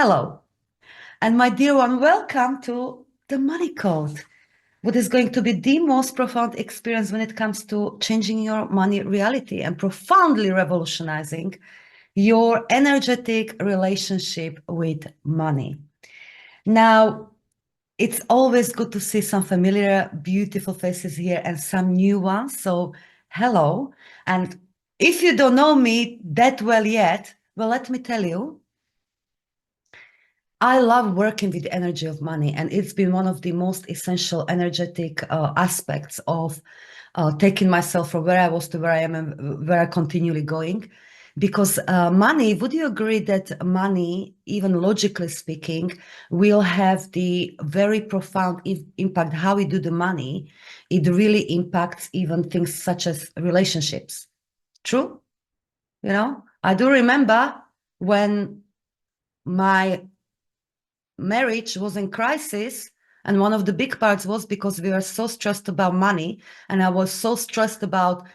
Hello, and my dear one, welcome to the Money Code, what is going to be the most profound experience when it comes to changing your money reality and profoundly revolutionizing your energetic relationship with money. Now, it's always good to see some familiar, beautiful faces here and some new ones. So, hello. And if you don't know me that well yet, well, let me tell you, I love working with the energy of money, and it's been one of the most essential energetic aspects of taking myself from where I was to where I am and where I continually going. Because money, would you agree that money, even logically speaking, will have the very profound impact how we do the money? It really impacts even things such as relationships. True? You know, I do remember when my marriage was in crisis, and one of the big parts was because we were so stressed about money, and I was so stressed about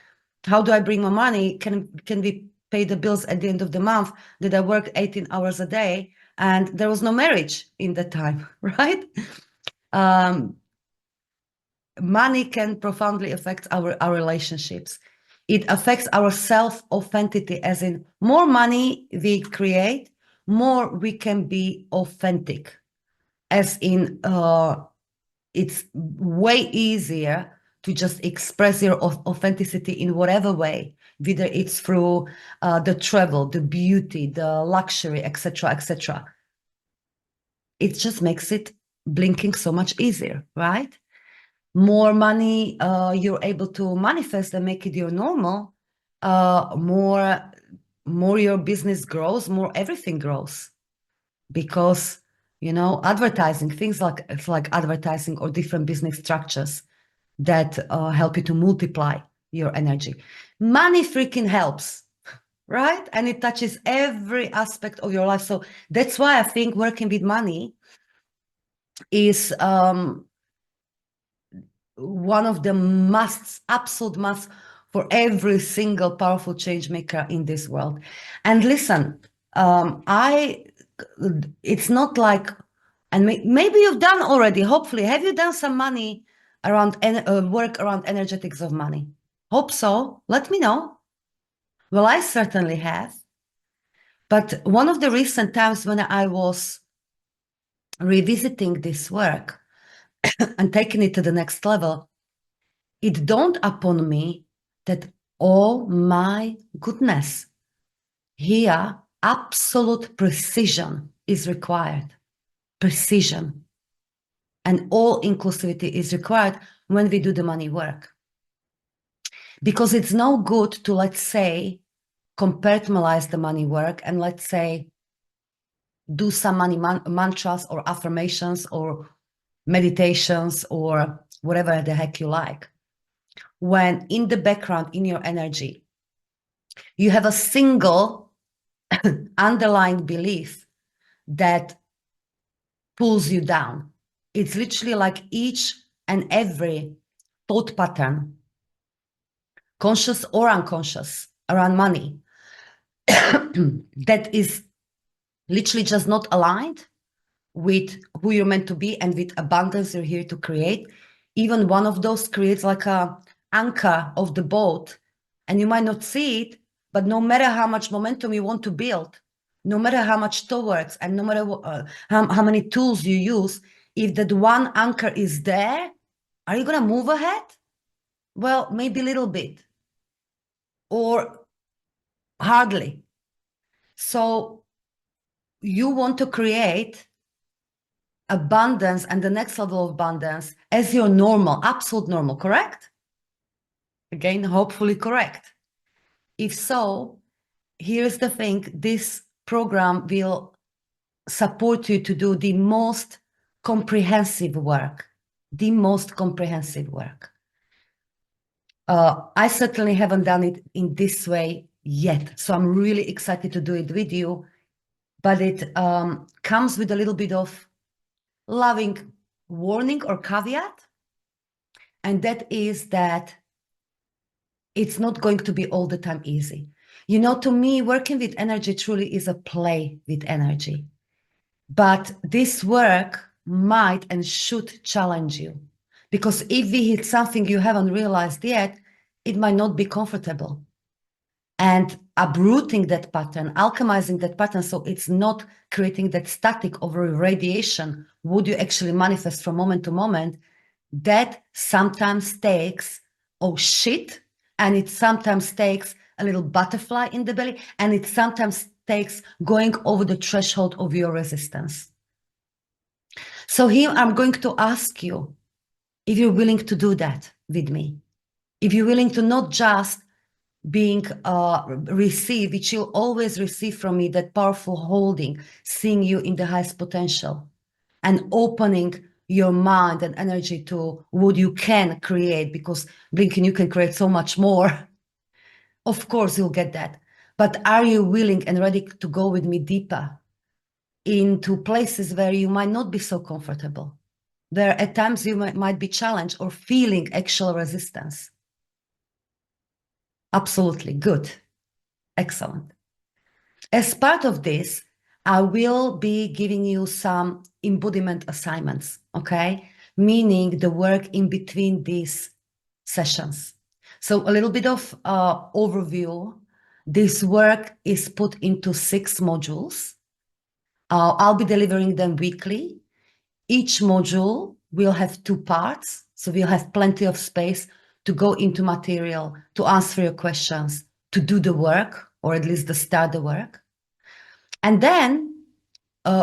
how do I bring my money, can we pay the bills at the end of the month, did I work 18 hours a day, and there was no marriage in that time. Right? Money can profoundly affect our relationships. It affects our self-authenticity, as in more money we create, more we can be authentic, as in it's way easier to just express your authenticity in whatever way, whether it's through the travel, the beauty, the luxury, etc., etc. It just makes it blinking so much easier, right? More money you're able to manifest and make it your normal, more your business grows, more everything grows. Because, you know, advertising, things like advertising or different business structures that help you to multiply your energy. Money freaking helps, right? And it touches every aspect of your life. So that's why I think working with money is one of the musts, absolute musts for every single powerful change maker in this world. And listen, it's not like, and maybe you've done already, hopefully, have you done some money around work around energetics of money? Hope so. Let me know. Well, I certainly have. But one of the recent times when I was revisiting this work and taking it to the next level, it dawned upon me that, oh my goodness, here absolute precision is required. Precision and all inclusivity is required when we do the money work. Because it's no good to, let's say, compartmentalize the money work and, let's say, do some money mantras or affirmations or meditations or whatever the heck you like, when in the background, in your energy, you have a single underlying belief that pulls you down. It's literally like each and every thought pattern, conscious or unconscious, around money that is literally just not aligned with who you're meant to be and with abundance you're here to create. Even one of those creates like a anchor of the boat, and you might not see it, but no matter how much momentum you want to build, no matter how much towards, and no matter how many tools you use, if that one anchor is there, are you going to move ahead? Well, maybe a little bit, or hardly. So you want to create abundance and the next level of abundance as your normal, absolute normal, correct? Again, hopefully correct. If so, here's the thing, this program will support you to do the most comprehensive work, the most comprehensive work. I certainly haven't done it in this way yet, so I'm really excited to do it with you, but it comes with a little bit of loving warning or caveat, and that is that it's not going to be all the time easy. You know, to me, working with energy truly is a play with energy. But this work might and should challenge you, because if we hit something you haven't realized yet, it might not be comfortable. And uprooting that pattern, alchemizing that pattern so it's not creating that static of radiation, would you actually manifest from moment to moment, that sometimes takes, oh shit, and it sometimes takes a little butterfly in the belly, and it sometimes takes going over the threshold of your resistance. So here I'm going to ask you if you're willing to do that with me, if you're willing to not just being receive, which you'll always receive from me, that powerful holding, seeing you in the highest potential, and opening your mind and energy to what you can create, because blinking, you can create so much more. Of course, you'll get that. But are you willing and ready to go with me deeper into places where you might not be so comfortable, where at times you might be challenged or feeling actual resistance? Absolutely. Good. Excellent. As part of this, I will be giving you some embodiment assignments, okay? Meaning the work in between these sessions. So a little bit of overview. This work is put into 6 modules. I'll be delivering them weekly. Each module will have 2 parts, so we'll have plenty of space to go into material, to answer your questions, to do the work, or at least to start the work. And then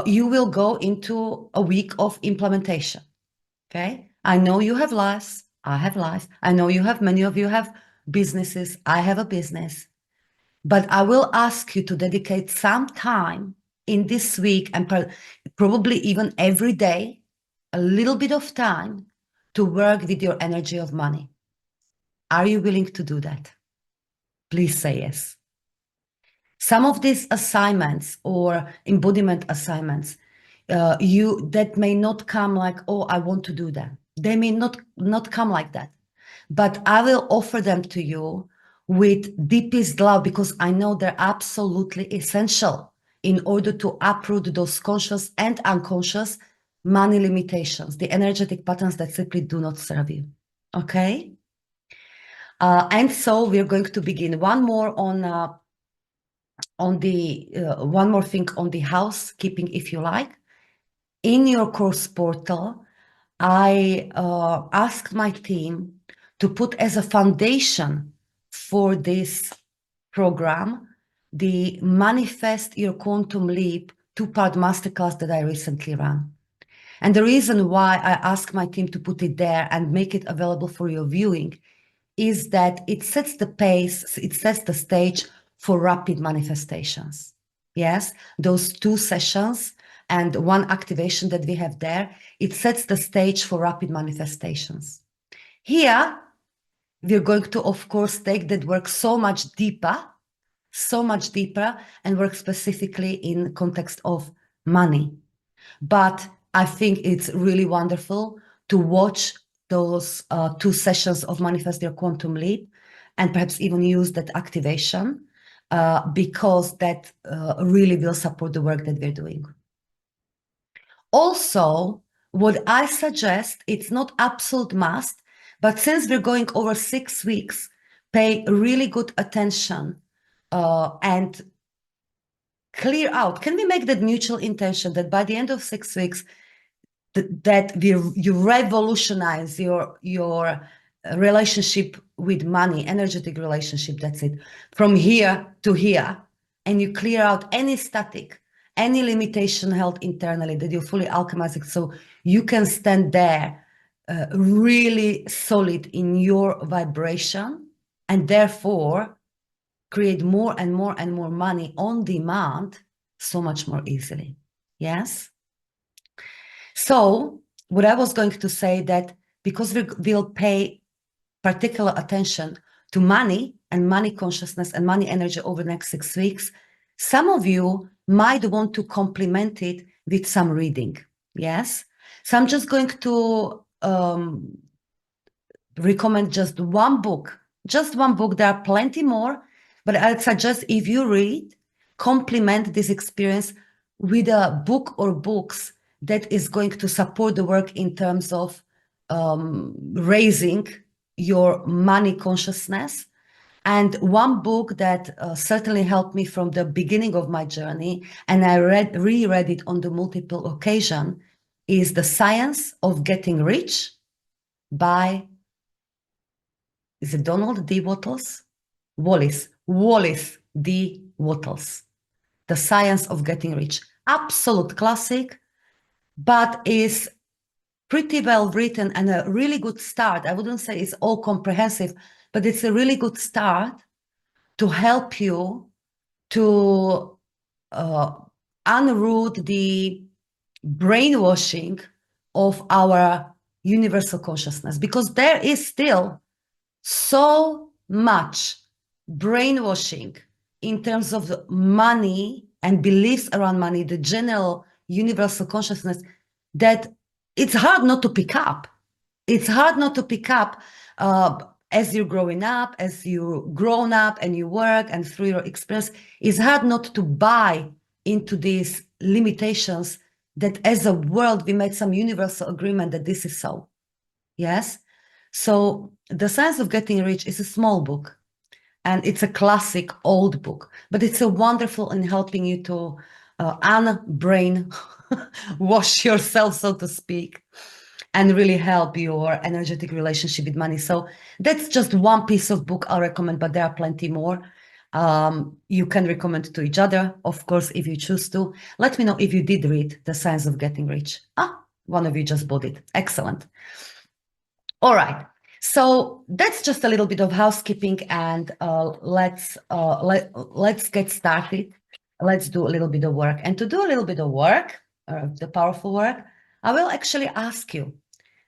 you will go into a week of implementation, okay? I know you have lives, I have lives. I know many of you have businesses, I have a business. But I will ask you to dedicate some time in this week, and probably even every day, a little bit of time to work with your energy of money. Are you willing to do that? Please say yes. Some of these assignments or embodiment assignments, that may not come like, oh, I want to do that. They may not come like that, but I will offer them to you with deepest love, because I know they're absolutely essential in order to uproot those conscious and unconscious money limitations, the energetic patterns that simply do not serve you. Okay? And so we're going to begin. One more thing on the housekeeping, if you like. In your course portal, I asked my team to put as a foundation for this program the Manifest Your Quantum Leap 2-part masterclass that I recently ran. And the reason why I asked my team to put it there and make it available for your viewing is that it sets the pace, it sets the stage for rapid manifestations. Yes, those 2 sessions and 1 activation that we have there, it sets the stage for rapid manifestations. Here, we're going to, of course, take that work so much deeper, and work specifically in context of money. But I think it's really wonderful to watch those 2 sessions of Manifest Your Quantum Leap, and perhaps even use that activation, because that really will support the work that we're doing. Also, what I suggest, it's not absolute must, but since we're going over 6 weeks, pay really good attention and clear out. Can we make that mutual intention that by the end of 6 weeks, that you revolutionize your relationship with money, energetic relationship, that's it, from here to here, and you clear out any static, any limitation held internally, that you fully alchemize it so you can stand there really solid in your vibration, and therefore create more and more and more money on demand so much more easily. Yes? So what I was going to say, that because we'll pay particular attention to money and money consciousness and money energy over the next 6 weeks, some of you might want to complement it with some reading. Yes. So I'm just going to recommend just one book. There are plenty more, but I'd suggest if you read, complement this experience with a book or books that is going to support the work in terms of raising your money consciousness. And one book that certainly helped me from the beginning of my journey, and I reread it on the multiple occasion, is The Science of Getting Rich by, is it Donald D. Wattles? Wallace D. Wattles. The Science of Getting Rich. Absolute classic, but is pretty well written and a really good start. I wouldn't say it's all comprehensive, but it's a really good start to help you to unroot the brainwashing of our universal consciousness, because there is still so much brainwashing in terms of money and beliefs around money, the general universal consciousness, that it's hard not to pick up. It's hard not to pick up as you're growing up, as you grown up and you work and through your experience. It's hard not to buy into these limitations that as a world, we made some universal agreement that this is so. Yes? So The Science of Getting Rich is a small book, and it's a classic old book, but it's a wonderful in helping you to unbrain wash yourself, so to speak, and really help your energetic relationship with money. So that's just one piece of book I'll recommend, but there are plenty more. You can recommend to each other, of course, if you choose to. Let me know if you did read The Science of Getting Rich. One of you just bought it. Excellent. All right. So that's just a little bit of housekeeping, and let's get started. Let's do a little bit of work. And to do a little bit of work, the powerful work, I will actually ask you,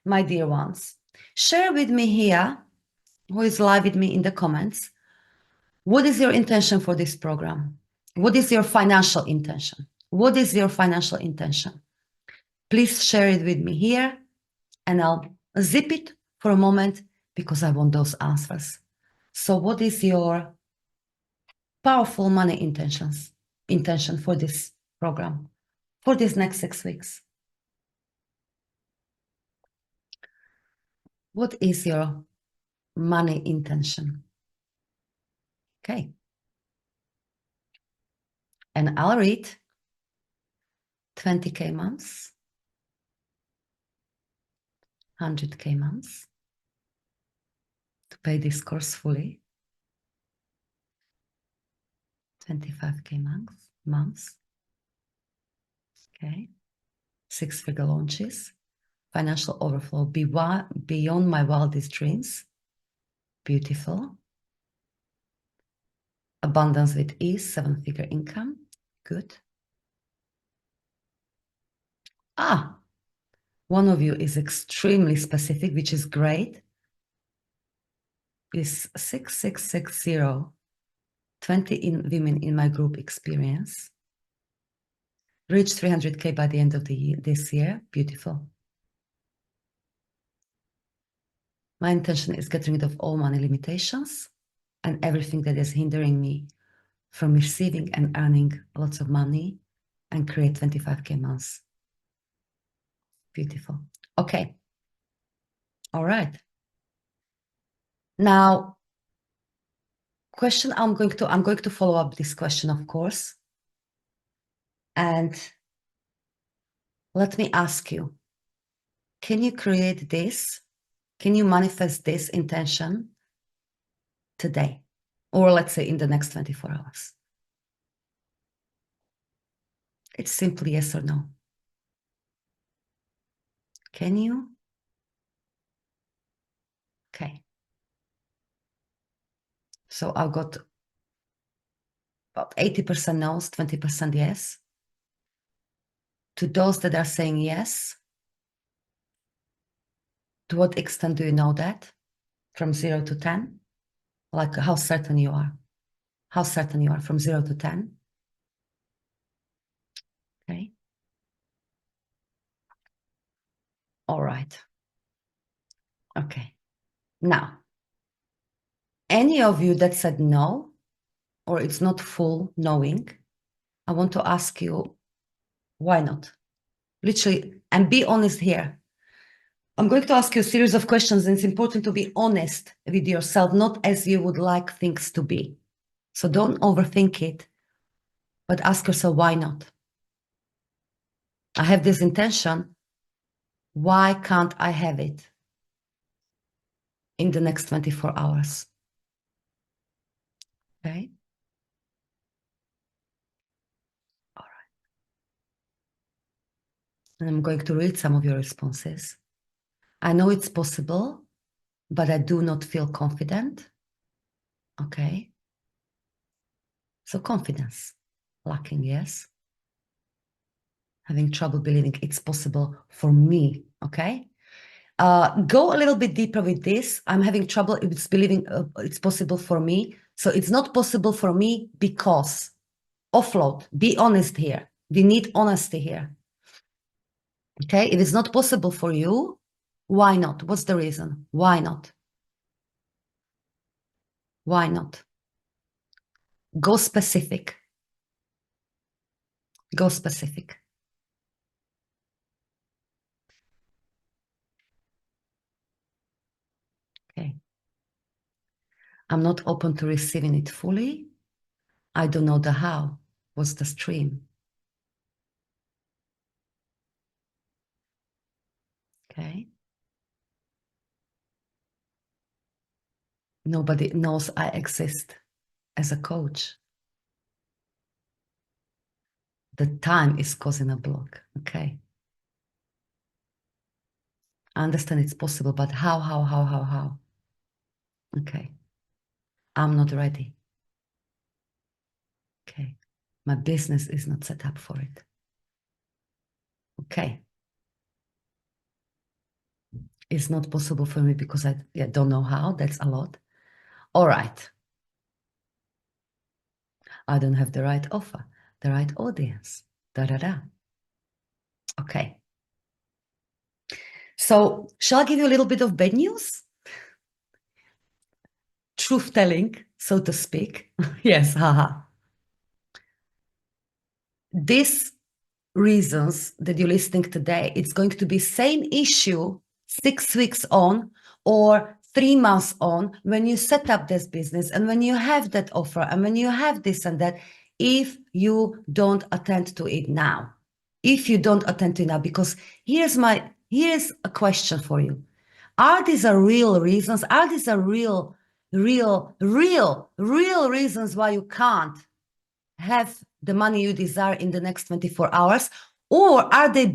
my dear ones, share with me here, who is live with me in the comments, what is your intention for this program? What is your financial intention? What is your financial intention? Please share it with me here, and I'll zip it for a moment because I want those answers. So what is your powerful money intention for this program, for these next 6 weeks? What is your money intention? Okay. And I'll read 20K months, 100K months to pay this course fully, 25K months. Okay. 6-figure launches, financial overflow beyond my wildest dreams. Beautiful. Abundance with ease, 7-figure income. Good. One of you is extremely specific, which is great. Is 6660, 20 women in my group experience. Reach 300K by the end of this year. Beautiful. My intention is getting rid of all money limitations and everything that is hindering me from receiving and earning lots of money, and create 25K months. Beautiful. Okay. All right. Now, question I'm going to follow up this question, of course. And let me ask you, can you create this? Can you manifest this intention today? Or let's say in the next 24 hours? It's simply yes or no. Can you? Okay. So I've got about 80% no's, 20% yes. To those that are saying yes, to what extent do you know that? From 0 to 10? Like how certain you are? How certain you are from 0 to 10? Okay. All right. Okay. Now, any of you that said no, or it's not full knowing, I want to ask you, Why not? Literally, and be honest here. I'm going to ask you a series of questions, and it's important to be honest with yourself, not as you would like things to be. So don't overthink it, but ask yourself, why not? I have this intention. Why can't I have it in the next 24 hours? Okay. All right. And I'm going to read some of your responses. I know it's possible, but I do not feel confident. Okay. So confidence lacking, yes. Having trouble believing it's possible for me. Okay. Go a little bit deeper with this. I'm having trouble with believing it's possible for me. So it's not possible for me because. Offload. Be honest here. We need honesty here. Okay. If it's not possible for you, why not? What's the reason? Why not? Why not? Go specific. Go specific. Okay. I'm not open to receiving it fully. I don't know the how. What's the stream? Okay. Nobody knows I exist as a coach. The time is causing a block. Okay. I understand it's possible, but how? Okay. I'm not ready. Okay. My business is not set up for it. Okay. It's not possible for me because I don't know how. That's a lot. All right. I don't have the right offer, the right audience. Okay. So shall I give you a little bit of bad news? Truth telling, so to speak. Yes, haha. These reasons that you're listening today, it's going to be same issue 6 weeks on or 3 months on when you set up this business and when you have that offer and when you have this and that, if you don't attend to it now. If you don't attend to it now, because here's a question for you. Are these real reasons? Are these real reasons why you can't have the money you desire in the next 24 hours? Or are they